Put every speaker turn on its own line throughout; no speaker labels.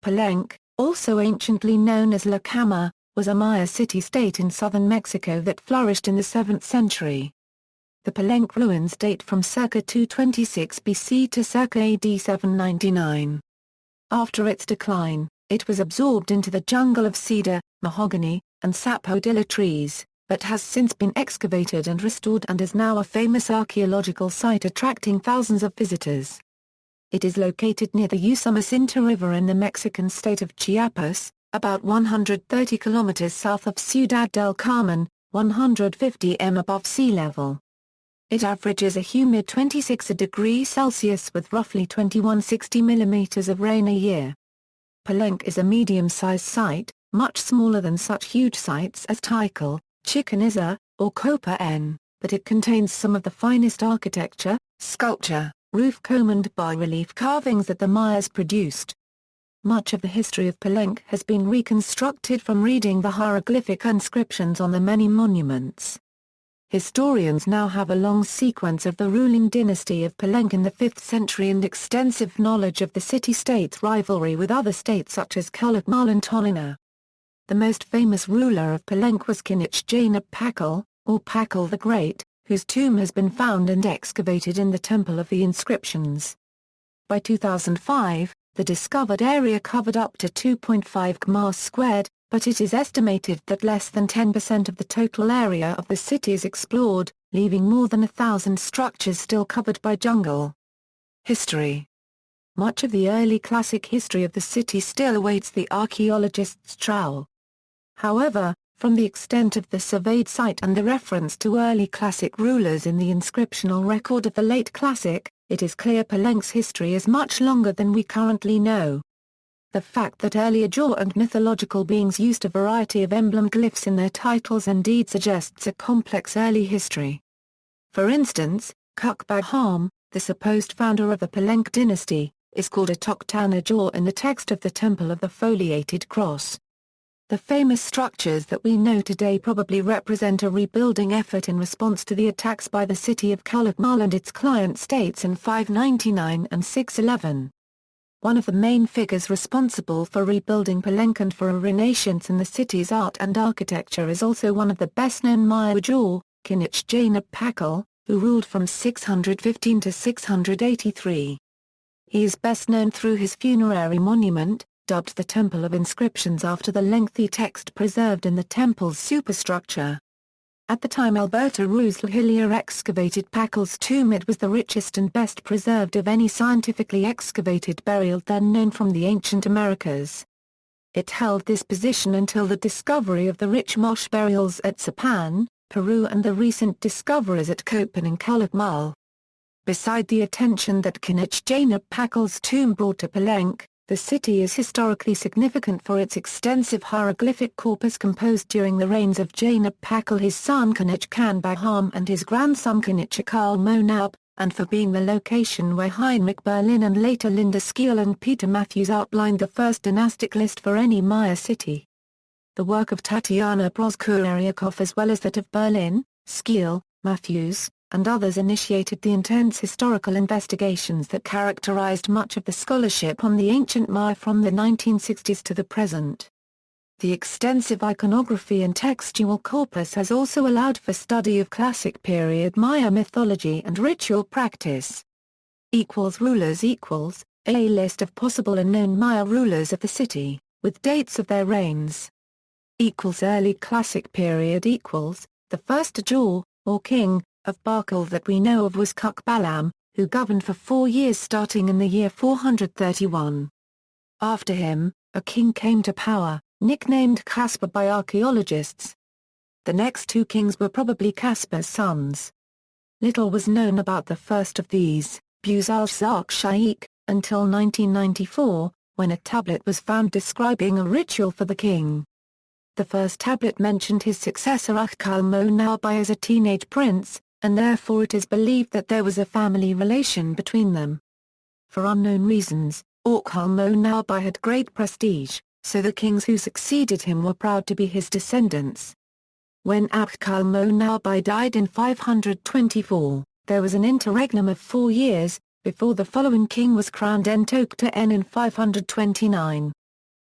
Palenque, also anciently known as Lakamha, was a Maya city-state in southern Mexico that flourished in the 7th century. The Palenque ruins date from circa 226 BC to circa AD 799. After its decline, it was absorbed into the jungle of cedar, mahogany, and sapodilla trees, but has since been excavated and restored and is now a famous archaeological site attracting thousands of visitors. It is located near the Usumacinta River in the Mexican state of Chiapas, about 130 kilometers south of Ciudad del Carmen, 150 m above sea level. It averages a humid 26 degrees Celsius with roughly 2160 millimeters of rain a year. Palenque is a medium-sized site, much smaller than such huge sites as Tikal, Chichen Itza, or Copán, but it contains some of the finest architecture, sculpture, roof comb and bas-relief carvings that the Mayas produced. Much of the history of Palenque has been reconstructed from reading the hieroglyphic inscriptions on the many monuments. Historians now have a long sequence of the ruling dynasty of Palenque in the 5th century and extensive knowledge of the city-state's rivalry with other states such as Calakmul and Toniná. The most famous ruler of Palenque was K'inich Janaab Pakal, or Pacal the Great, whose tomb has been found and excavated in the Temple of the Inscriptions. By 2005, the discovered area covered up to 2.5 km squared, but it is estimated that less than 10% of the total area of the city is explored, leaving more than 1,000 structures still covered by jungle. History. Much of the early classic history of the city still awaits the archaeologist's trowel. However, from the extent of the surveyed site and the reference to early classic rulers in the inscriptional record of the late classic, it is clear Palenque's history is much longer than we currently know. The fact that early Ajur and mythological beings used a variety of emblem glyphs in their titles and deeds suggests a complex early history. For instance, Copán, the supposed founder of the Palenque dynasty, is called a Toctan Ajur in the text of the Temple of the Foliated Cross. The famous structures that we know today probably represent a rebuilding effort in response to the attacks by the city of Calakmul and its client states in 599 and 611. One of the main figures responsible for rebuilding Palenque and for a renaissance in the city's art and architecture is also one of the best-known Maya Ajur, K'inich Janaab Pakal, who ruled from 615 to 683. He is best known through his funerary monument, dubbed the Temple of Inscriptions after the lengthy text preserved in the temple's superstructure. At the time Alberto Ruiz Hillier excavated Pakal's tomb, it was the richest and best preserved of any scientifically excavated burial then known from the ancient Americas. It held this position until the discovery of the rich mosh burials at Copán, Peru and the recent discoveries at Copán and Calakmul. Beside the attention that K'inich Janaab Pakal's tomb brought to Palenque, the city is historically significant for its extensive hieroglyphic corpus composed during the reigns of Janaab Pakal, his son K'inich Janaab and his grandson K'inich Janaab, and for being the location where Heinrich Berlin and later Linda Skeel and Peter Matthews outlined the first dynastic list for any Maya city. The work of Tatiana Proskuriakov as well as that of Berlin, Skeel, Matthews, and others initiated the intense historical investigations that characterized much of the scholarship on the ancient Maya from the 1960s to the present. The extensive iconography and textual corpus has also allowed for study of classic period Maya mythology and ritual practice. Rulers A list of possible and known Maya rulers of the city, with dates of their reigns. Early classic period the first Ajur, or king, of Pakal that we know of was Cucbalam, who governed for 4 years starting in the year 431. After him, a king came to power, nicknamed Caspar by archaeologists. The next 2 kings were probably Caspar's sons. Little was known about the first of these, Buzal-Zarq Shaikh, until 1994, when a tablet was found describing a ritual for the king. The first tablet mentioned his successor Calakmul as a teenage prince, and therefore it is believed that there was a family relation between them. For unknown reasons, Calakmul had great prestige, so the kings who succeeded him were proud to be his descendants. When Calakmul died in 524, there was an interregnum of 4 years, before the following king was crowned Entokten in 529.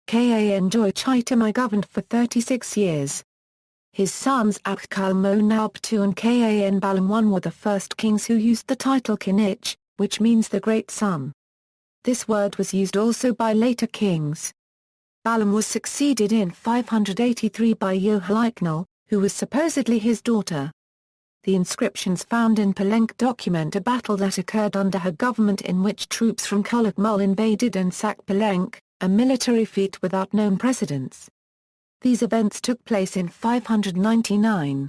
Chitam I governed for 36 years. His sons Calakmul II and Kan Balam I were the first kings who used the title K'inich, which means the great son. This word was used also by later kings. Balam was succeeded in 583 by Usumacinta, who was supposedly his daughter. The inscriptions found in Palenque document a battle that occurred under her government in which troops from Calakmul invaded and sacked Palenque, a military feat without known precedents. These events took place in 599.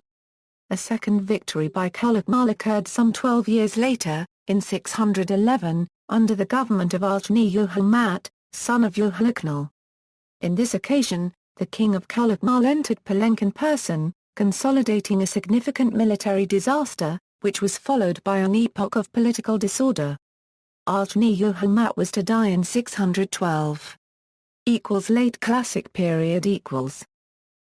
A second victory by Calakmul occurred some 12 years later, in 611, under the government of Usumacinta, son of Usumacinta. In this occasion, the king of Calakmul entered Palenque in person, consolidating a significant military disaster, which was followed by an epoch of political disorder. Usumacinta was to die in 612. Late Classic period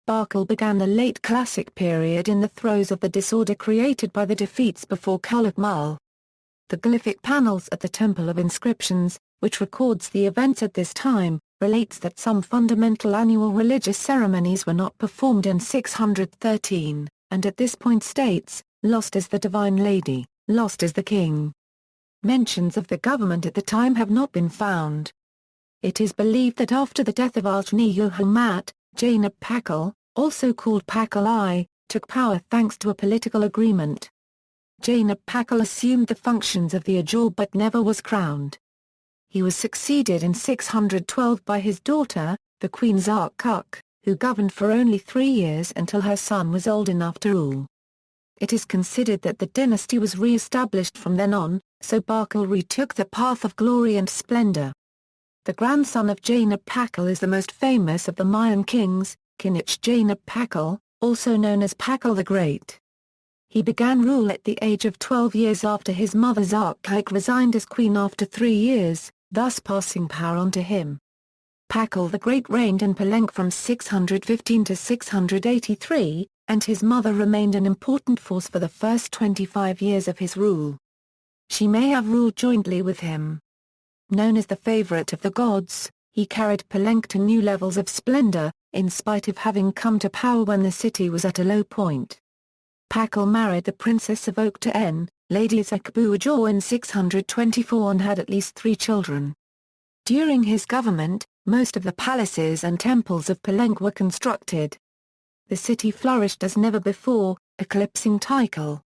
Pakal began the Late Classic period in the throes of the disorder created by the defeats before Calakmul. The glyphic panels at the Temple of Inscriptions, which records the events at this time, relates that some fundamental annual religious ceremonies were not performed in 613, and at this point states, lost is the Divine Lady, lost is the King. Mentions of the government at the time have not been found. It is believed that after the death of Usumacinta, Janaab Pakal, also called Pacal I, took power thanks to a political agreement. Janaab Pakal assumed the functions of the Ajur but never was crowned. He was succeeded in 612 by his daughter, the Queen Zakuk, who governed for only 3 years until her son was old enough to rule. It is considered that the dynasty was re-established from then on, so Pakal retook the path of glory and splendor. The grandson of Janaab Pakal is the most famous of the Mayan kings, K'inich Janaab Pakal, also known as Pacal the Great. He began rule at the age of 12 years after his mother Zakuk resigned as queen after 3 years, thus passing power on to him. Pacal the Great reigned in Palenque from 615 to 683, and his mother remained an important force for the first 25 years of his rule. She may have ruled jointly with him. Known as the favorite of the gods, he carried Palenque to new levels of splendor, in spite of having come to power when the city was at a low point. Pacal married the Princess of Octaen, Lady Zakbu Ajor in 624 and had at least 3 children. During his government, most of the palaces and temples of Palenque were constructed. The city flourished as never before, eclipsing Tikal.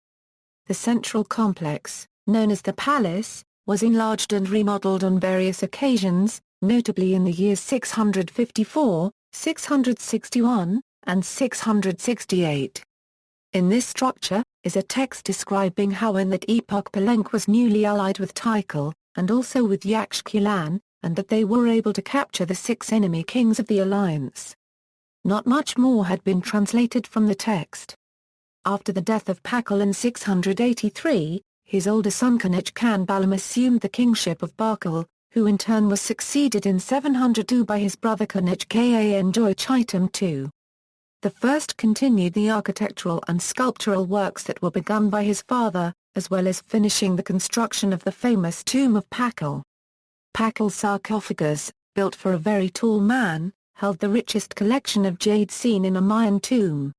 The central complex, known as the palace, was enlarged and remodeled on various occasions, notably in the years 654, 661, and 668. In this structure, is a text describing how in that epoch Palenque was newly allied with Tikal, and also with Yaxchilan, and that they were able to capture the 6 enemy kings of the alliance. Not much more had been translated from the text. After the death of Pakal in 683, his older son K'inich Janaab assumed the kingship of Pakal, who in turn was succeeded in 702 by his brother K'inich Janaab II. The first continued the architectural and sculptural works that were begun by his father, as well as finishing the construction of the famous tomb of Pakal. Pakal's sarcophagus, built for a very tall man, held the richest collection of jade seen in a Mayan tomb.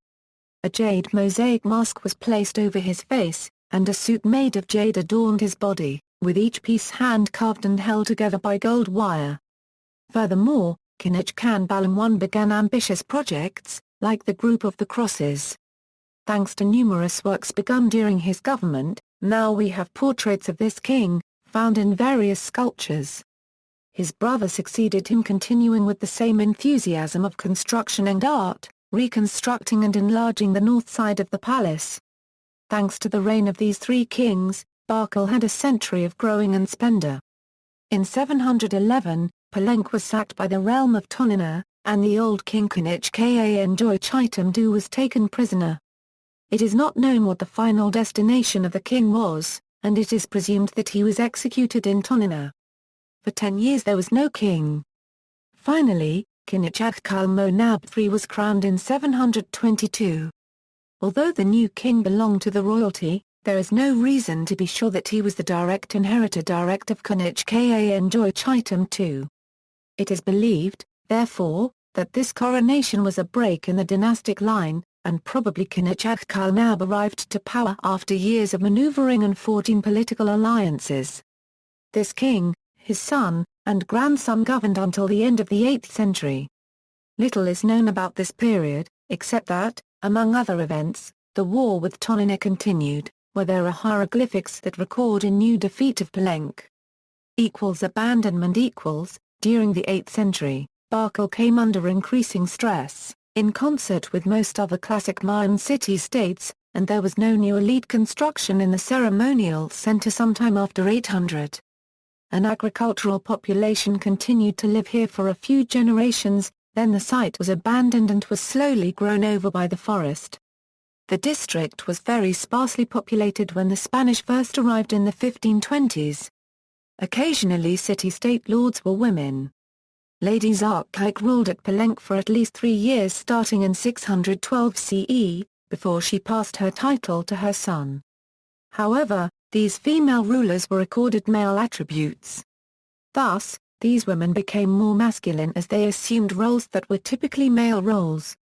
A jade mosaic mask was placed over his face, and a suit made of jade adorned his body, with each piece hand-carved and held together by gold wire. Furthermore, K'inich Janaab I began ambitious projects, like the Group of the Crosses. Thanks to numerous works begun during his government, now we have portraits of this king, found in various sculptures. His brother succeeded him, continuing with the same enthusiasm of construction and art, reconstructing and enlarging the north side of the palace. Thanks to the reign of these 3 kings, Pakal had a century of growing and splendor. In 711, Palenque was sacked by the realm of Toniná, and the old king K'inich Janaab II was taken prisoner. It is not known what the final destination of the king was, and it is presumed that he was executed in Toniná. For 10 years there was no king. Finally, K'inich Janaab III was crowned in 722. Although the new king belonged to the royalty, there is no reason to be sure that he was the direct inheritor of K'inich Janaab II. It is believed, therefore, that this coronation was a break in the dynastic line, and probably K'inich Janaab arrived to power after years of maneuvering and forging political alliances. This king, his son, and grandson governed until the end of the 8th century. Little is known about this period, except that, among other events, the war with Toniná continued, where there are hieroglyphics that record a new defeat of Palenque. Abandonment during the 8th century, Pakal came under increasing stress, in concert with most other classic Mayan city-states, and there was no new elite construction in the ceremonial center sometime after 800. An agricultural population continued to live here for a few generations, then the site was abandoned and was slowly grown over by the forest. The district was very sparsely populated when the Spanish first arrived in the 1520s. Occasionally city-state lords were women. Lady Zarkike ruled at Palenque for at least 3 years starting in 612 CE, before she passed her title to her son. However, these female rulers were accorded male attributes. Thus, these women became more masculine as they assumed roles that were typically male roles.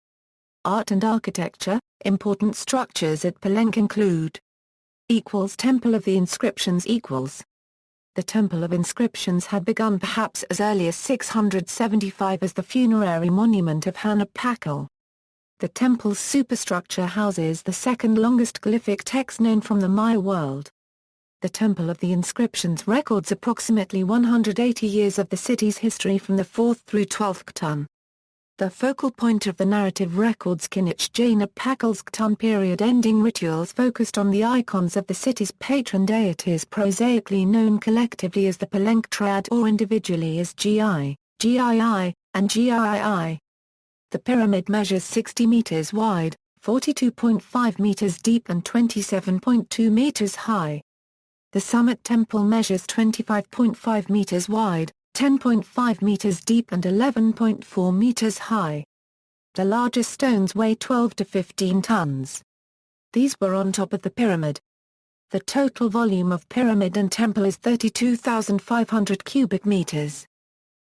Art and architecture. Important structures at Palenque include Temple of the Inscriptions The Temple of Inscriptions had begun perhaps as early as 675 as the funerary monument of Janaab Pakal. The temple's superstructure houses the second longest glyphic text known from the Maya world. The Temple of the Inscriptions records approximately 180 years of the city's history from the 4th through 12th Ctun. The focal point of the narrative records K'inich Janaab Pakal's Ctun period-ending rituals focused on the icons of the city's patron deities prosaically known collectively as the Palenque Triad or individually as Gi, Gii, and Giii. The pyramid measures 60 meters wide, 42.5 meters deep and 27.2 meters high. The summit temple measures 25.5 meters wide, 10.5 meters deep and 11.4 meters high. The largest stones weigh 12 to 15 tons. These were on top of the pyramid. The total volume of pyramid and temple is 32,500 cubic meters.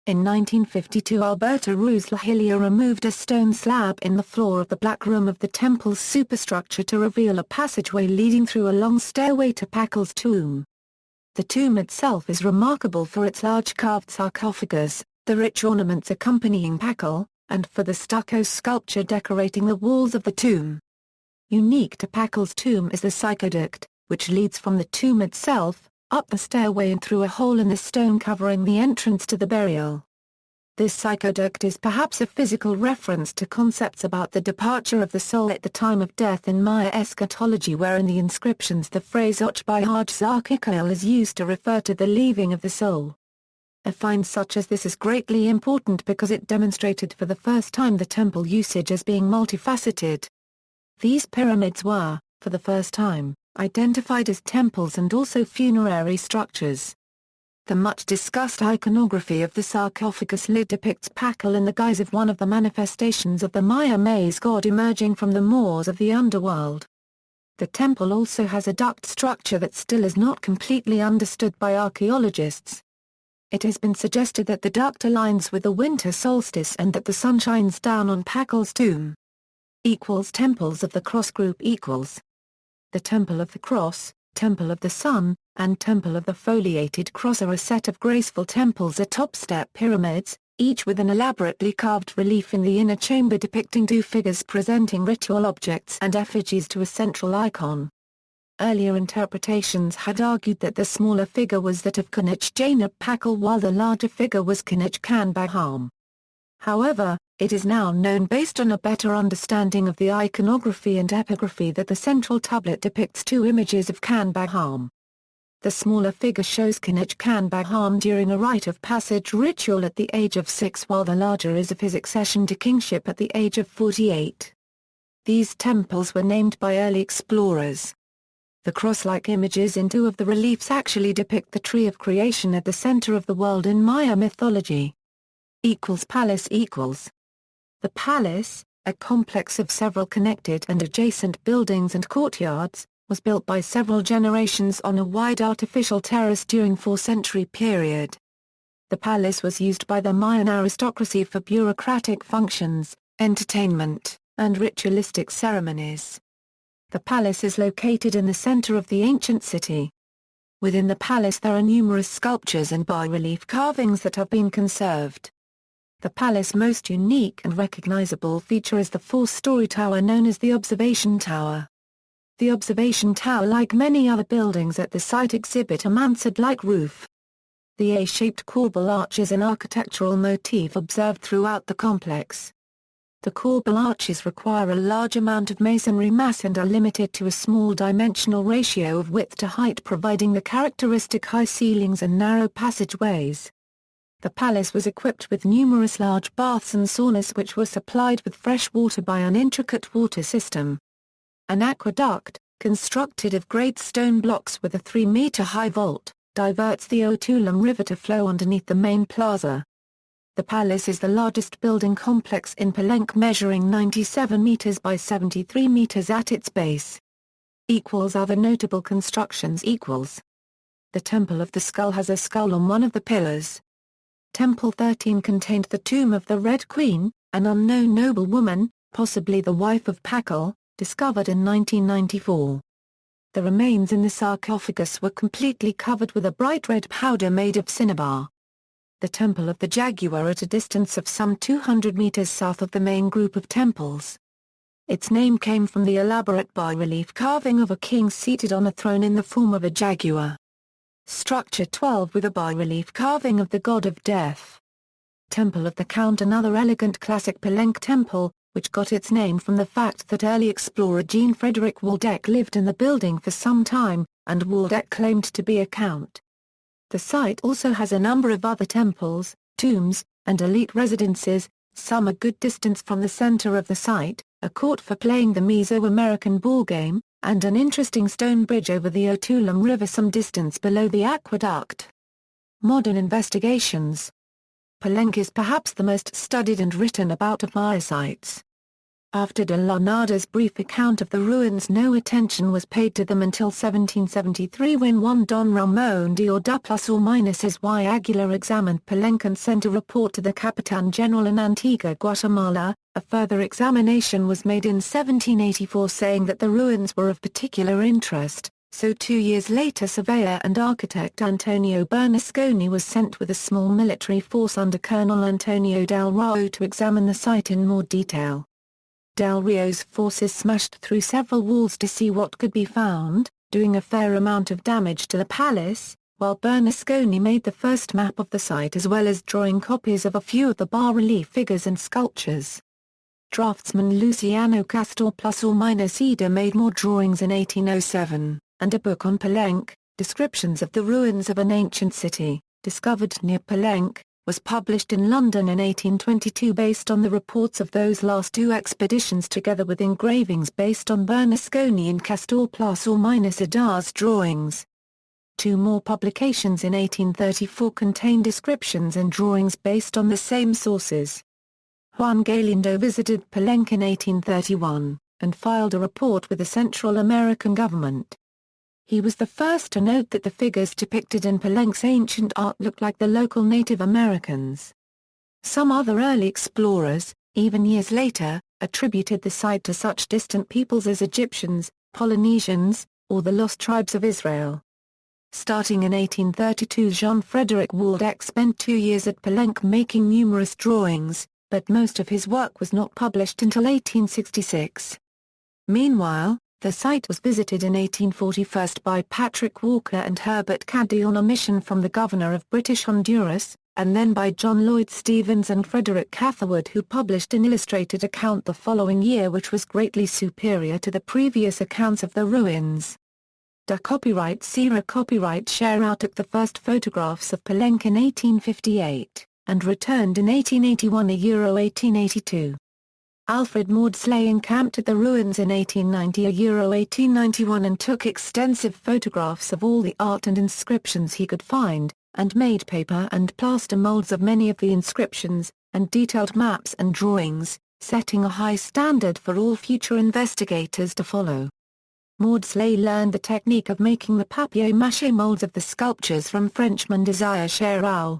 In 1952 Alberto Ruiz Lahilia removed a stone slab in the floor of the Black Room of the temple's superstructure to reveal a passageway leading through a long stairway to Pakal's tomb. The tomb itself is remarkable for its large carved sarcophagus, the rich ornaments accompanying Pakal, and for the stucco sculpture decorating the walls of the tomb. Unique to Pakal's tomb is the Aqueduct, which leads from the tomb itself, up the stairway and through a hole in the stone covering the entrance to the burial. This Aqueduct is perhaps a physical reference to concepts about the departure of the soul at the time of death in Maya eschatology, where in the inscriptions the phrase Och by Hajzakikal is used to refer to the leaving of the soul. A find such as this is greatly important because it demonstrated for the first time the temple usage as being multifaceted. These pyramids were, for the first time, identified as temples and also funerary structures. The much-discussed iconography of the sarcophagus lid depicts Pakal in the guise of one of the manifestations of the Maya maize god emerging from the maws of the underworld. The temple also has a duct structure that still is not completely understood by archaeologists. It has been suggested that the duct aligns with the winter solstice and that the sun shines down on Pakal's tomb. Temples of the Cross group The Temple of the Cross, Temple of the Sun, and Temple of the Foliated Cross are a set of graceful temples atop step pyramids, each with an elaborately carved relief in the inner chamber depicting two figures presenting ritual objects and effigies to a central icon. Earlier interpretations had argued that the smaller figure was that of K'inich Janaab Pakal while the larger figure was K'inich Janaab. However, it is now known based on a better understanding of the iconography and epigraphy that the central tablet depicts two images of Janaab. The smaller figure shows K'inich Janaab during a rite of passage ritual at the age of 6 while the larger is of his accession to kingship at the age of 48. These temples were named by early explorers. The cross-like images in two of the reliefs actually depict the tree of creation at the center of the world in Maya mythology. Palace The palace, a complex of several connected and adjacent buildings and courtyards, was built by several generations on a wide artificial terrace during 4th century period. The palace was used by the Mayan aristocracy for bureaucratic functions, entertainment, and ritualistic ceremonies. The palace is located in the center of the ancient city. Within the palace there are numerous sculptures and bas-relief carvings that have been conserved. The palace's most unique and recognizable feature is the four-story tower known as the Observation Tower. The Observation Tower, like many other buildings at the site, exhibit a mansard-like roof. The A-shaped corbel arch is an architectural motif observed throughout the complex. The corbel arches require a large amount of masonry mass and are limited to a small dimensional ratio of width to height, providing the characteristic high ceilings and narrow passageways. The palace was equipped with numerous large baths and saunas which were supplied with fresh water by an intricate water system. An aqueduct, constructed of great stone blocks with a 3-meter-high vault, diverts the Usumacinta River to flow underneath the main plaza. The palace is the largest building complex in Palenque, measuring 97 meters by 73 meters at its base. Other notable constructions. The Temple of the Skull has a skull on one of the pillars. Temple 13 contained the tomb of the Red Queen, an unknown noblewoman, possibly the wife of Pakal, discovered in 1994. The remains in the sarcophagus were completely covered with a bright red powder made of cinnabar. The Temple of the Jaguar at a distance of some 200 meters south of the main group of temples. Its name came from the elaborate bas-relief carving of a king seated on a throne in the form of a jaguar. Structure 12 with a bas-relief carving of the god of death. Temple of the Count, another elegant classic Palenque temple, which got its name from the fact that early explorer Frederick Waldeck lived in the building for some time, and Waldeck claimed to be a count. The site also has a number of other temples, tombs, and elite residences, some a good distance from the center of the site, a court for playing the Mesoamerican ball game, and an interesting stone bridge over the Usumacinta River some distance below the aqueduct. Modern investigations. Palenque is perhaps the most studied and written about of Maya sites. After de la Nada's brief account of the ruins, no attention was paid to them until 1773, when one Don Ramon de Orda ± Aguilar examined Palenque and sent a report to the Capitan General in Antigua, Guatemala. A further examination was made in 1784 saying that the ruins were of particular interest, so 2 years later surveyor and architect Antonio Bernasconi was sent with a small military force under Colonel Antonio del Rio to examine the site in more detail. Del Rio's forces smashed through several walls to see what could be found, doing a fair amount of damage to the palace, while Bernasconi made the first map of the site as well as drawing copies of a few of the bas-relief figures and sculptures. Draftsman Luciano Castor ± Ida made more drawings in 1807, and a book on Palenque, Descriptions of the Ruins of an Ancient City, Discovered near Palenque, was published in London in 1822 based on the reports of those last two expeditions together with engravings based on Bernasconi and Castor ± Ida's drawings. Two more publications in 1834 contain descriptions and drawings based on the same sources. Juan Galindo visited Palenque in 1831, and filed a report with the Central American government. He was the first to note that the figures depicted in Palenque's ancient art looked like the local Native Americans. Some other early explorers, even years later, attributed the site to such distant peoples as Egyptians, Polynesians, or the lost tribes of Israel. Starting in 1832, Jean-Frederick Waldeck spent 2 years at Palenque making numerous drawings, but most of his work was not published until 1866. Meanwhile, the site was visited in 1841 by Patrick Walker and Herbert Caddy on a mission from the governor of British Honduras, and then by John Lloyd Stevens and Frederick Catherwood, who published an illustrated account the following year which was greatly superior to the previous accounts of the ruins. Copyright Sierra Copyright Share took the first photographs of Palenque in 1858, and returned in 1881–1882. Alfred Maudslay encamped at the ruins in 1890–1891 and took extensive photographs of all the art and inscriptions he could find, and made paper and plaster molds of many of the inscriptions, and detailed maps and drawings, setting a high standard for all future investigators to follow. Maudslay learned the technique of making the papier-mâché molds of the sculptures from Frenchman Desire Cheraud.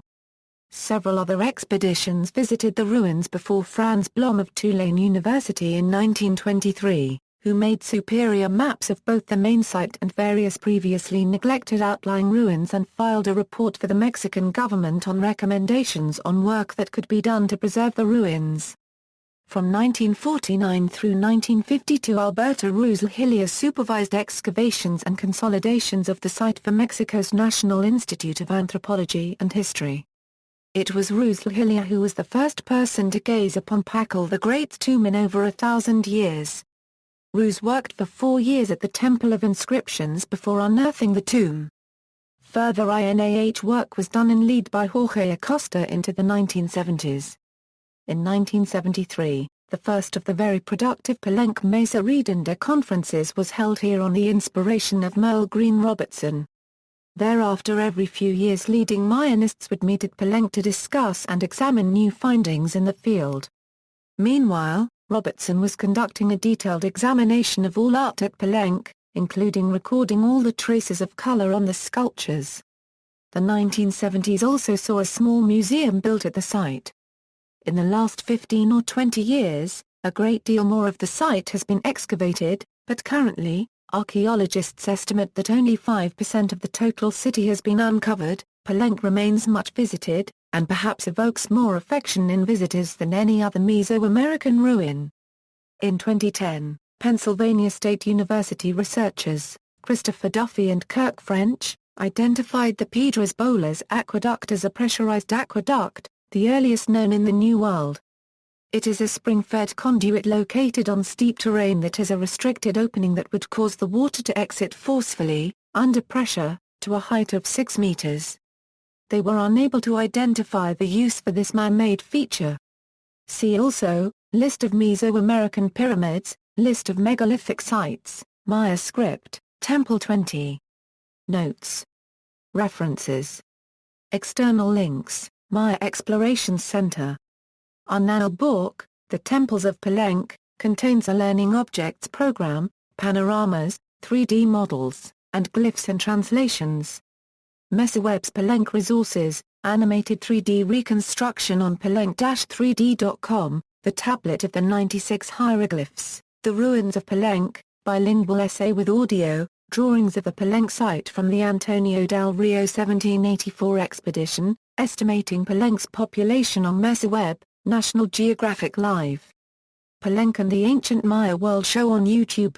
Several other expeditions visited the ruins before Franz Blom of Tulane University in 1923, who made superior maps of both the main site and various previously neglected outlying ruins and filed a report for the Mexican government on recommendations on work that could be done to preserve the ruins. From 1949 through 1952, Alberto Ruiz Hillier supervised excavations and consolidations of the site for Mexico's National Institute of Anthropology and History. It was Ruiz Hillier who was the first person to gaze upon Pacal the Great's tomb in over 1,000 years. Ruiz worked for 4 years at the Temple of Inscriptions before unearthing the tomb. Further INAH work was done in lead by Jorge Acosta into the 1970s. In 1973, the first of the very productive Palenque Mesa Redonda conferences was held here on the inspiration of Merle Green Robertson. Thereafter, every few years, leading Mayanists would meet at Palenque to discuss and examine new findings in the field. Meanwhile, Robertson was conducting a detailed examination of all art at Palenque, including recording all the traces of color on the sculptures. The 1970s also saw a small museum built at the site. In the last 15 or 20 years, a great deal more of the site has been excavated, but currently, archaeologists estimate that only 5% of the total city has been uncovered. Palenque remains much visited, and perhaps evokes more affection in visitors than any other Mesoamerican ruin. In 2010, Pennsylvania State University researchers, Christopher Duffy and Kirk French, identified the Piedras Bolas Aqueduct as a pressurized aqueduct, the earliest known in the New World. It is a spring-fed conduit located on steep terrain that has a restricted opening that would cause the water to exit forcefully, under pressure, to a height of 6 meters. They were unable to identify the use for this man-made feature. See also, List of Mesoamerican pyramids, List of megalithic sites, Maya script, Temple 20. Notes. References. External links, Maya Explorations Center. Arnal book, The Temples of Palenque, contains a learning objects program, panoramas, 3D models, and glyphs and translations. Mesaweb's Palenque Resources, animated 3D reconstruction on palenque-3d.com, the tablet of the 96 hieroglyphs, The Ruins of Palenque, bilingual essay with audio, drawings of the Palenque site from the Antonio del Rio 1784 expedition, estimating Palenque's population on Mesaweb, National Geographic Live. Palenque and the Ancient Maya World Show on YouTube.